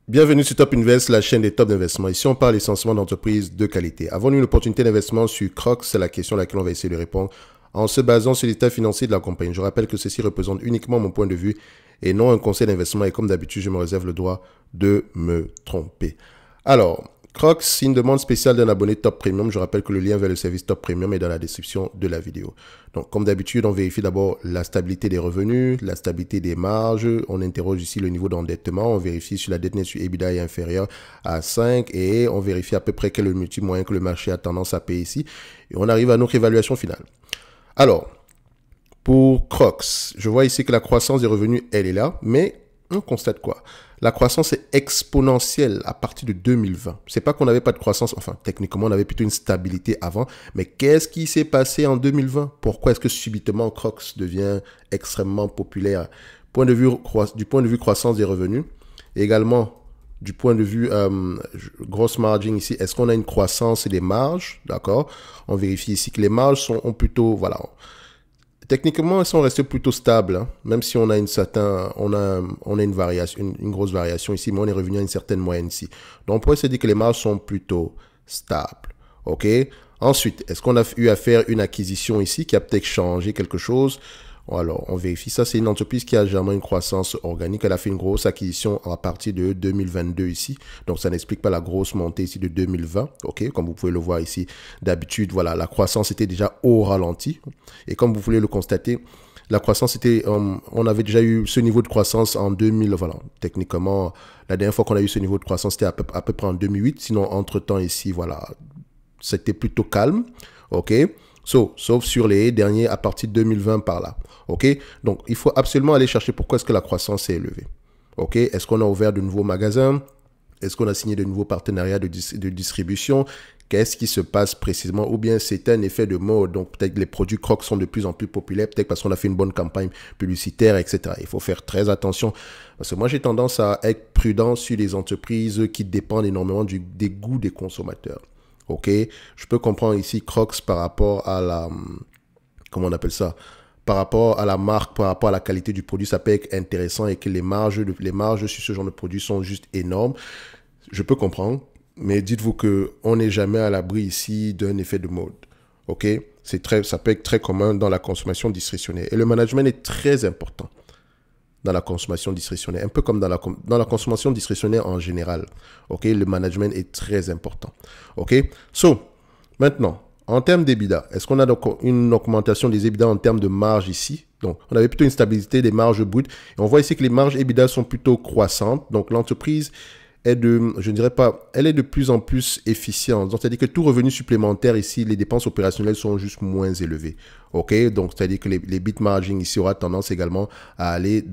Bienvenue sur Top Invest, la chaîne des top d'investissement. Ici, on parle essentiellement d'entreprises de qualité. Avons-nous une opportunité d'investissement sur Crocs? C'est la question à laquelle on va essayer de répondre en se basant sur l'état financier de la compagnie. Je rappelle que ceci représente uniquement mon point de vue et non un conseil d'investissement. Et comme d'habitude, je me réserve le droit de me tromper. Alors, Crocs, une demande spéciale d'un abonné Top Premium. Je rappelle que le lien vers le service Top Premium est dans la description de la vidéo. Donc, comme d'habitude, on vérifie d'abord la stabilité des revenus, la stabilité des marges. On interroge ici le niveau d'endettement. On vérifie si la dette nette sur EBITDA est inférieure à 5 et on vérifie à peu près quel est le multiple moyen que le marché a tendance à payer ici. Et on arrive à notre évaluation finale. Alors, pour Crocs, je vois ici que la croissance des revenus, elle est là, mais on constate quoi? La croissance est exponentielle à partir de 2020. C'est pas qu'on n'avait pas de croissance, enfin techniquement on avait plutôt une stabilité avant, mais qu'est-ce qui s'est passé en 2020? Pourquoi est-ce que subitement Crocs devient extrêmement populaire? Du point de vue croissance des revenus, et également du point de vue gross margin ici, est-ce qu'on a une croissance des marges? D'accord? On vérifie ici que les marges ont plutôt, voilà. Techniquement, elles sont restées plutôt stables, hein, même si on a une variation, une grosse variation ici, mais on est revenu à une certaine moyenne ici. Donc, on pourrait se dire que les marges sont plutôt stables. OK? Ensuite, est-ce qu'on a eu à faire une acquisition ici qui a peut-être changé quelque chose? Alors, on vérifie ça. C'est une entreprise qui a généralement une croissance organique. Elle a fait une grosse acquisition à partir de 2022 ici. Donc, ça n'explique pas la grosse montée ici de 2020. OK, comme vous pouvez le voir ici. D'habitude, voilà, la croissance était déjà au ralenti. Et comme vous pouvez le constater, la croissance était, on avait déjà eu ce niveau de croissance en 2000. Voilà, techniquement, la dernière fois qu'on a eu ce niveau de croissance, c'était à peu près en 2008. Sinon, entre-temps ici, voilà, c'était plutôt calme. OK. Sauf sur les derniers à partir de 2020 par là. OK? Donc, il faut absolument aller chercher pourquoi est-ce que la croissance est élevée. OK? Est-ce qu'on a ouvert de nouveaux magasins? Est-ce qu'on a signé de nouveaux partenariats de distribution? Qu'est-ce qui se passe précisément? Ou bien c'est un effet de mode. Donc, peut-être que les produits Crocs sont de plus en plus populaires. Peut-être parce qu'on a fait une bonne campagne publicitaire, etc. Il faut faire très attention. Parce que moi, j'ai tendance à être prudent sur les entreprises qui dépendent énormément des goûts des consommateurs. OK, je peux comprendre ici Crocs par rapport à la, comment on appelle ça, par rapport à la marque, par rapport à la qualité du produit, ça peut être intéressant et que les marges sur ce genre de produit sont juste énormes. Je peux comprendre, mais dites-vous que on n'est jamais à l'abri ici d'un effet de mode. OK, ça peut être très commun dans la consommation discrétionnaire et le management est très important dans la consommation discrétionnaire, un peu comme dans la consommation discrétionnaire en général. OK, le management est très important. OK, maintenant, en termes d'EBITDA, est-ce qu'on a donc une augmentation des EBITDA en termes de marge ici? Donc, on avait plutôt une stabilité des marges brutes. Et on voit ici que les marges EBITDA sont plutôt croissantes. Donc, l'entreprise est elle est de plus en plus efficiente. Donc, c'est-à-dire que tout revenu supplémentaire ici, les dépenses opérationnelles sont juste moins élevées. OK? Donc, c'est-à-dire que les bit margin ici aura tendance également à aller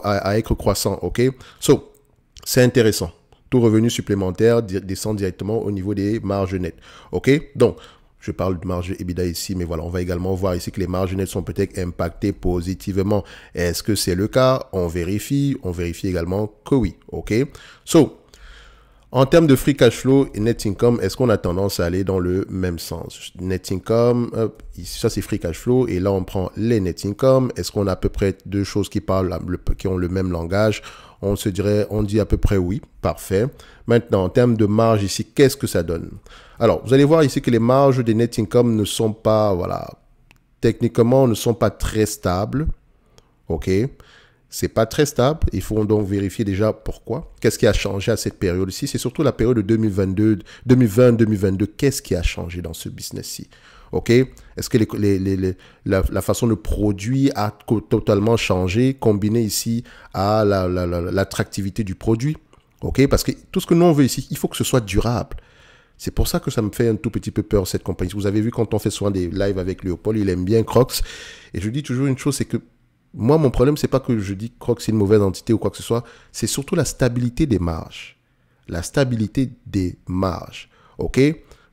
à être croissant. OK? C'est intéressant. Tout revenu supplémentaire descend directement au niveau des marges nettes. OK? Donc, je parle de marge EBITDA ici, mais voilà, on va également voir ici que les marges nettes sont peut-être impactées positivement. Est-ce que c'est le cas? On vérifie également que oui. OK? En termes de free cash flow et net income, est-ce qu'on a tendance à aller dans le même sens? Net income, ça c'est free cash flow, et là on prend les net income. Est-ce qu'on a à peu près deux choses qui ont le même langage? On dit à peu près oui, parfait. Maintenant, en termes de marge ici, qu'est-ce que ça donne? Alors, vous allez voir ici que les marges des net income ne sont pas, voilà, techniquement, ne sont pas très stables. OK? C'est pas très stable. Il faut donc vérifier déjà pourquoi. Qu'est-ce qui a changé à cette période-ci? C'est surtout la période de 2020-2022. Qu'est-ce qui a changé dans ce business-ci? OK? Est-ce que la façon de produire a totalement changé, combiné ici à l'attractivité du produit? OK? Parce que tout ce que nous on veut ici, il faut que ce soit durable. C'est pour ça que ça me fait un tout petit peu peur, cette compagnie. Vous avez vu quand on fait souvent des lives avec Léopold, il aime bien Crocs. Et je dis toujours une chose, c'est que moi, mon problème, c'est pas que je dis que Crocs c'est une mauvaise entité ou quoi que ce soit. C'est surtout la stabilité des marges. La stabilité des marges. OK?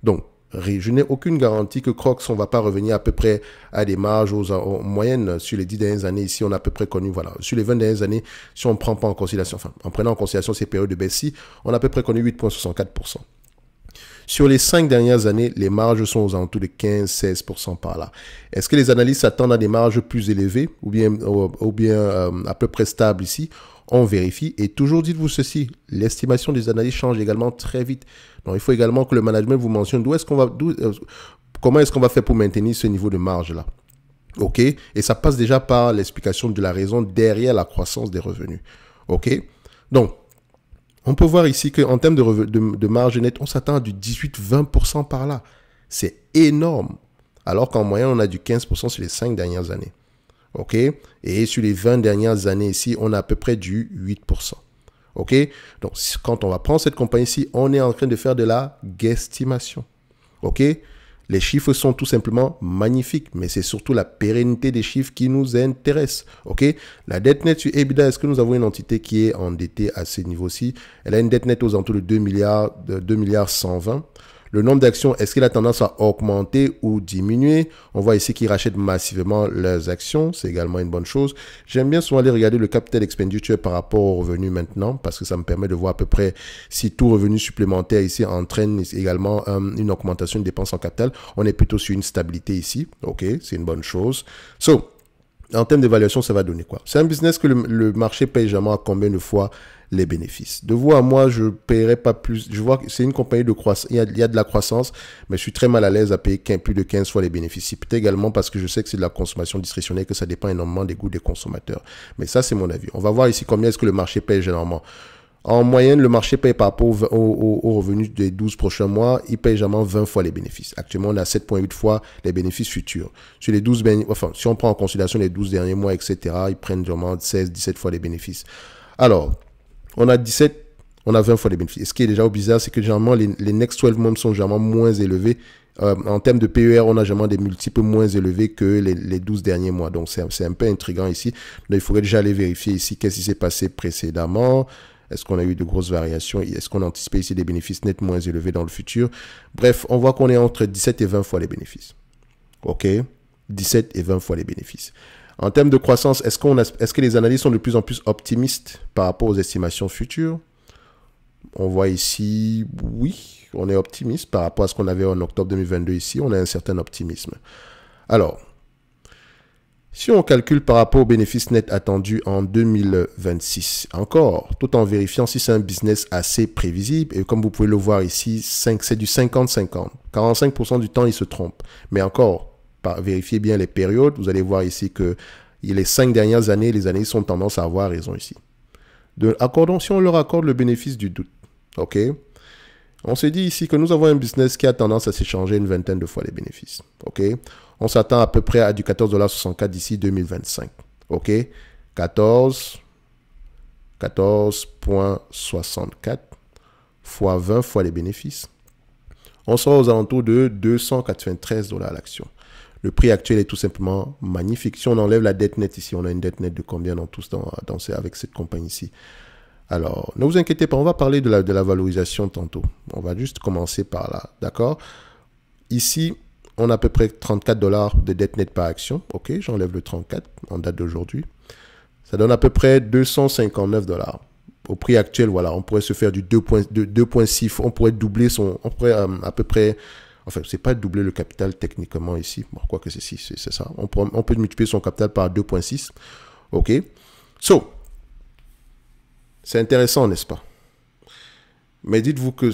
Donc, je n'ai aucune garantie que Crocs, on ne va pas revenir à peu près à des marges aux moyennes. Sur les 10 dernières années, ici, on a à peu près connu, voilà, sur les 20 dernières années, si on ne prend pas en considération, enfin, en prenant en considération ces périodes de baisse-ci, on a à peu près connu 8,64%. Sur les 5 dernières années, les marges sont aux alentours de 15-16% par là. Est-ce que les analystes s'attendent à des marges plus élevées ou bien à peu près stables ici? On vérifie. Et toujours dites-vous ceci, l'estimation des analystes change également très vite. Donc, il faut également que le management vous mentionne comment est-ce qu'on va faire pour maintenir ce niveau de marge-là. OK? Et ça passe déjà par l'explication de la raison derrière la croissance des revenus. OK? Donc, on peut voir ici qu'en termes de marge nette, on s'attend à du 18-20% par là. C'est énorme. Alors qu'en moyenne, on a du 15% sur les 5 dernières années. OK? Et sur les 20 dernières années ici, on a à peu près du 8%. OK? Donc, quand on va prendre cette compagnie ici, on est en train de faire de la guesstimation. OK? Les chiffres sont tout simplement magnifiques, mais c'est surtout la pérennité des chiffres qui nous intéresse. OK? La dette nette sur EBITDA, est-ce que nous avons une entité qui est endettée à ce niveau-ci? Elle a une dette nette aux alentours de 2 milliards 120. Le nombre d'actions, est-ce qu'il a tendance à augmenter ou diminuer? On voit ici qu'ils rachètent massivement leurs actions. C'est également une bonne chose. J'aime bien souvent aller regarder le capital expenditure par rapport aux revenus maintenant parce que ça me permet de voir à peu près si tout revenu supplémentaire ici entraîne également une augmentation de dépenses en capital. On est plutôt sur une stabilité ici. OK, c'est une bonne chose. En termes d'évaluation, ça va donner quoi? C'est un business que le marché paye jamais à combien de fois les bénéfices. De vous à moi, je ne paierai pas plus. Je vois que c'est une compagnie de croissance. Il y a de la croissance, mais je suis très mal à l'aise à payer plus de 15 fois les bénéfices. Peut-être également parce que je sais que c'est de la consommation discrétionnaire, que ça dépend énormément des goûts des consommateurs. Mais ça, c'est mon avis. On va voir ici combien est-ce que le marché paye généralement. En moyenne, le marché paye par rapport aux revenus des 12 prochains mois, il paye généralement 20 fois les bénéfices. Actuellement, on a 7,8 fois les bénéfices futurs. Sur les 12, si on prend en considération les 12 derniers mois, etc., ils prennent généralement 16, 17 fois les bénéfices. Alors, on a 20 fois les bénéfices. Et ce qui est déjà bizarre, c'est que généralement, les next 12 months sont généralement moins élevés. En termes de PER, on a généralement des multiples moins élevés que les 12 derniers mois. Donc, c'est un peu intriguant ici. Donc, il faudrait déjà aller vérifier ici qu'est-ce qui s'est passé précédemment. Est-ce qu'on a eu de grosses variations? Est-ce qu'on anticipait ici des bénéfices nets moins élevés dans le futur? Bref, on voit qu'on est entre 17 et 20 fois les bénéfices. OK? 17 et 20 fois les bénéfices. En termes de croissance, est-ce que les analystes sont de plus en plus optimistes par rapport aux estimations futures? On voit ici, oui, on est optimiste par rapport à ce qu'on avait en octobre 2022 ici. On a un certain optimisme. Alors, si on calcule par rapport aux bénéfices nets attendus en 2026, encore, tout en vérifiant si c'est un business assez prévisible, et comme vous pouvez le voir ici, c'est du 50-50. 45% du temps, il se trompe. Mais encore, vérifiez bien les périodes, vous allez voir ici que les 5 dernières années, les années sont tendance à avoir raison ici. Si on leur accorde le bénéfice du doute, OK? On se dit ici que nous avons un business qui a tendance à s'échanger une vingtaine de fois les bénéfices, OK? On s'attend à peu près à du 14,64$ d'ici 2025. OK? 14,64 fois 20 fois les bénéfices. On sera aux alentours de 293$ à l'action. Le prix actuel est tout simplement magnifique. Si on enlève la dette nette ici, on a une dette nette de combien avec cette compagnie ici? Alors, ne vous inquiétez pas, on va parler de la valorisation tantôt. On va juste commencer par là, d'accord? Ici, on a à peu près 34$ de dette nette par action. OK, j'enlève le 34 en date d'aujourd'hui. Ça donne à peu près 259$. Au prix actuel, voilà, on pourrait se faire du 2.6. On pourrait doubler on pourrait à peu près, enfin, c'est pas doubler le capital techniquement ici. Bon, quoi que c'est ça. On peut multiplier son capital par 2.6. OK. C'est intéressant, n'est-ce pas? Mais dites-vous que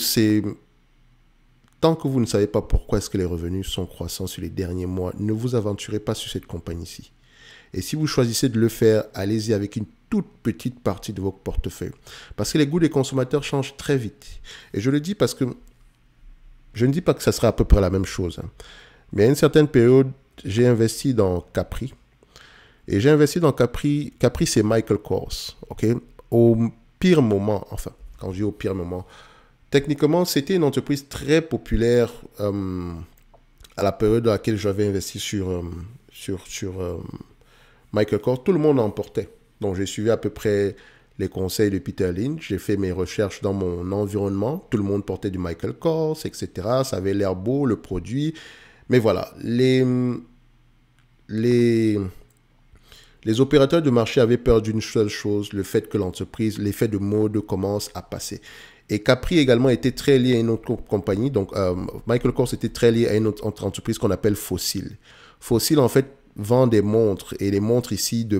tant que vous ne savez pas pourquoi est-ce que les revenus sont croissants sur les derniers mois, ne vous aventurez pas sur cette compagnie-ci. Et si vous choisissez de le faire, allez-y avec une toute petite partie de votre portefeuille. Parce que les goûts des consommateurs changent très vite. Et je le dis parce que je ne dis pas que ça sera à peu près la même chose. Mais à une certaine période, j'ai investi dans Capri. Et j'ai investi dans Capri. Capri, c'est Michael Kors. OK? Au pire moment, enfin, quand je dis au pire moment, techniquement, c'était une entreprise très populaire à la période dans laquelle j'avais investi sur Michael Kors. Tout le monde en portait. Donc, j'ai suivi à peu près les conseils de Peter Lynch. J'ai fait mes recherches dans mon environnement. Tout le monde portait du Michael Kors, etc. Ça avait l'air beau, le produit. Mais voilà, les opérateurs de marché avaient peur d'une seule chose, le fait que l'entreprise, l'effet de mode commence à passer. Et Capri également était très lié à une autre compagnie. Donc, Michael Kors était très lié à une autre entreprise qu'on appelle Fossil. Fossil, en fait, vend des montres. Et les montres ici de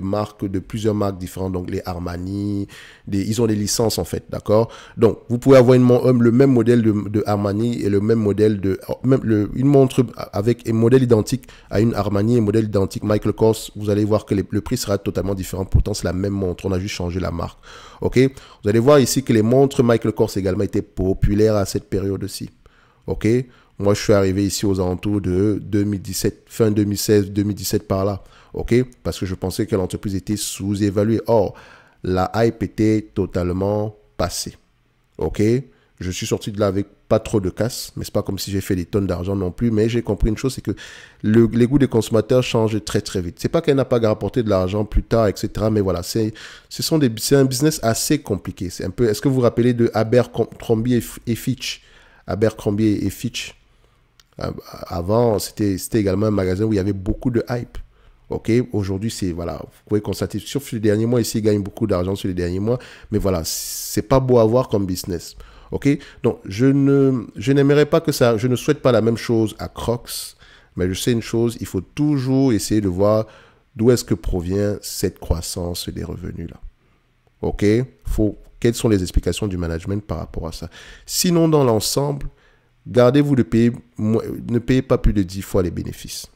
plusieurs marques différentes. Donc, les Armani, ils ont des licences, en fait. D'accord? Donc, vous pouvez avoir le même modèle de Armani et le même modèle une montre avec un modèle identique à une Armani et un modèle identique Michael Kors. Vous allez voir que le prix sera totalement différent. Pourtant, c'est la même montre. On a juste changé la marque. OK? Vous allez voir ici que les montres Michael Kors également étaient populaires à cette période-ci. OK? Moi, je suis arrivé ici aux alentours de 2017, fin 2016, 2017 par là. OK? Parce que je pensais que l'entreprise était sous-évaluée. Or, la hype était totalement passée. OK? Je suis sorti de là avec pas trop de casse, mais c'est pas comme si j'ai fait des tonnes d'argent non plus, mais j'ai compris une chose, c'est que les goûts des consommateurs changent très très vite. C'est pas qu'elle n'a pas rapporté de l'argent plus tard, etc. Mais voilà, c'est un business assez compliqué. C'est un peu, est-ce que vous vous rappelez de Abercrombie et Fitch? Abercrombie et Fitch. Avant, c'était également un magasin où il y avait beaucoup de hype. OK, aujourd'hui, voilà, vous pouvez constater, sur les derniers mois, ici, ils gagnent beaucoup d'argent sur les derniers mois, mais voilà, c'est pas beau à voir comme business. OK, donc je n'aimerais pas que ça, je ne souhaite pas la même chose à Crocs, mais je sais une chose, il faut toujours essayer de voir d'où est-ce que provient cette croissance des revenus là. OK, quelles sont les explications du management par rapport à ça. Sinon, dans l'ensemble, gardez-vous ne payez pas plus de 10 fois les bénéfices,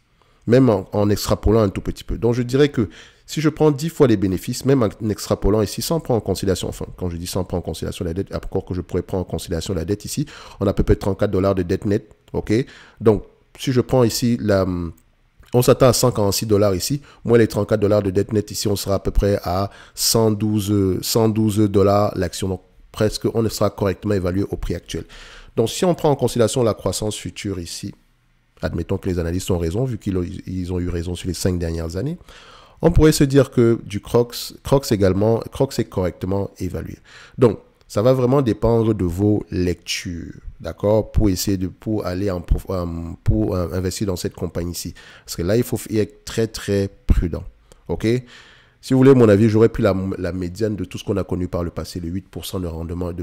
même en extrapolant un tout petit peu. Donc, je dirais que si je prends 10 fois les bénéfices, même en extrapolant ici, sans prendre en considération, enfin, quand je dis sans prendre en considération la dette, encore que je pourrais prendre en considération la dette ici, on a à peu près $34 de dette nette, OK? Donc, si je prends ici on s'attend à $146 ici, moins les $34 de dette nette ici, on sera à peu près à 112 $ l'action. Donc, presque, on sera correctement évalué au prix actuel. Donc, si on prend en considération la croissance future ici, admettons que les analystes ont raison, vu qu'ils ont eu raison sur les 5 dernières années, on pourrait se dire que du Crocs est correctement évalué. Donc, ça va vraiment dépendre de vos lectures, d'accord, pour investir dans cette compagnie-ci. Parce que là, il faut être très, très prudent, OK? Si vous voulez mon avis, j'aurais pris la médiane de tout ce qu'on a connu par le passé, le 8% de rendement de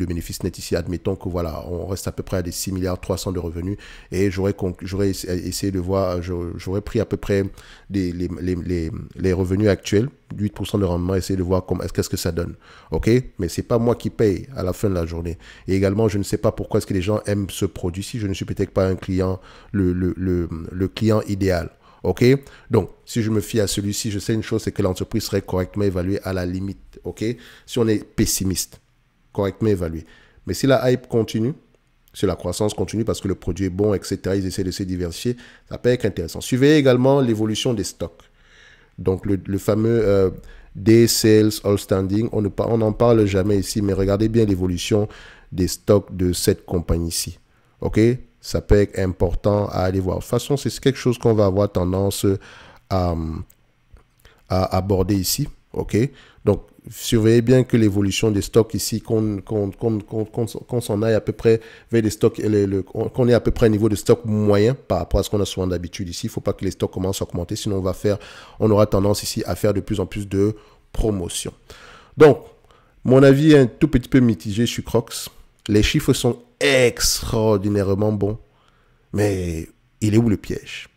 bénéfices nets ici. Admettons que voilà, on reste à peu près à des 6,3 milliards de revenus et j'aurais essayé de voir, j'aurais pris à peu près les revenus actuels, 8% de rendement, essayer de voir qu'est-ce que ça donne. OK? Mais c'est pas moi qui paye à la fin de la journée. Et également, je ne sais pas pourquoi est-ce que les gens aiment ce produit-ci. Je ne suis peut-être pas un client, le client idéal. OK? Donc, si je me fie à celui-ci, je sais une chose, c'est que l'entreprise serait correctement évaluée à la limite. OK? Si on est pessimiste, correctement évalué. Mais si la hype continue, si la croissance continue parce que le produit est bon, etc., ils essaient de se diversifier, ça peut être intéressant. Suivez également l'évolution des stocks. Donc, le fameux Day Sales Outstanding, on n'en parle jamais ici, mais regardez bien l'évolution des stocks de cette compagnie-ci. OK? Ça peut être important à aller voir. De toute façon, c'est quelque chose qu'on va avoir tendance à aborder ici. OK? Donc, surveillez bien que l'évolution des stocks ici, qu'on s'en aille à peu près vers des stocks, qu'on ait à peu près un niveau de stock moyen par rapport à ce qu'on a souvent d'habitude ici. Il ne faut pas que les stocks commencent à augmenter, sinon on aura tendance ici à faire de plus en plus de promotion. Donc, mon avis est un tout petit peu mitigé sur Crocs. Les chiffres sont extraordinairement bons, mais il est où le piège?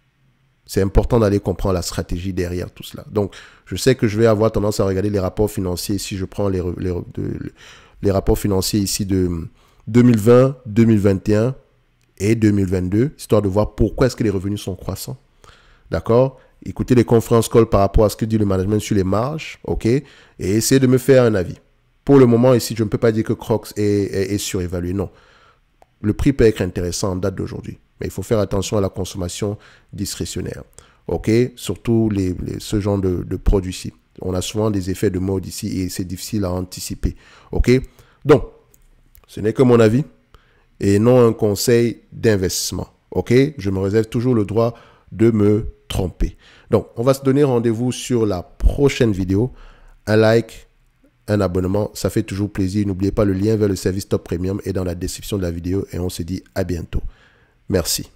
C'est important d'aller comprendre la stratégie derrière tout cela. Donc, je sais que je vais avoir tendance à regarder les rapports financiers. Si je prends les rapports financiers ici de 2020, 2021 et 2022, histoire de voir pourquoi est-ce que les revenus sont croissants. D'accord? Écoutez les conférences call par rapport à ce que dit le management sur les marges, OK? Et essayez de me faire un avis. Pour le moment, ici, je ne peux pas dire que Crocs est surévalué. Non. Le prix peut être intéressant en date d'aujourd'hui. Mais il faut faire attention à la consommation discrétionnaire. OK? Surtout ce genre de produits-ci. On a souvent des effets de mode ici et c'est difficile à anticiper. OK? Donc, ce n'est que mon avis et non un conseil d'investissement. OK? Je me réserve toujours le droit de me tromper. Donc, on va se donner rendez-vous sur la prochaine vidéo. Un like, un abonnement, ça fait toujours plaisir. N'oubliez pas, le lien vers le service Top Premium est dans la description de la vidéo et on se dit à bientôt. Merci.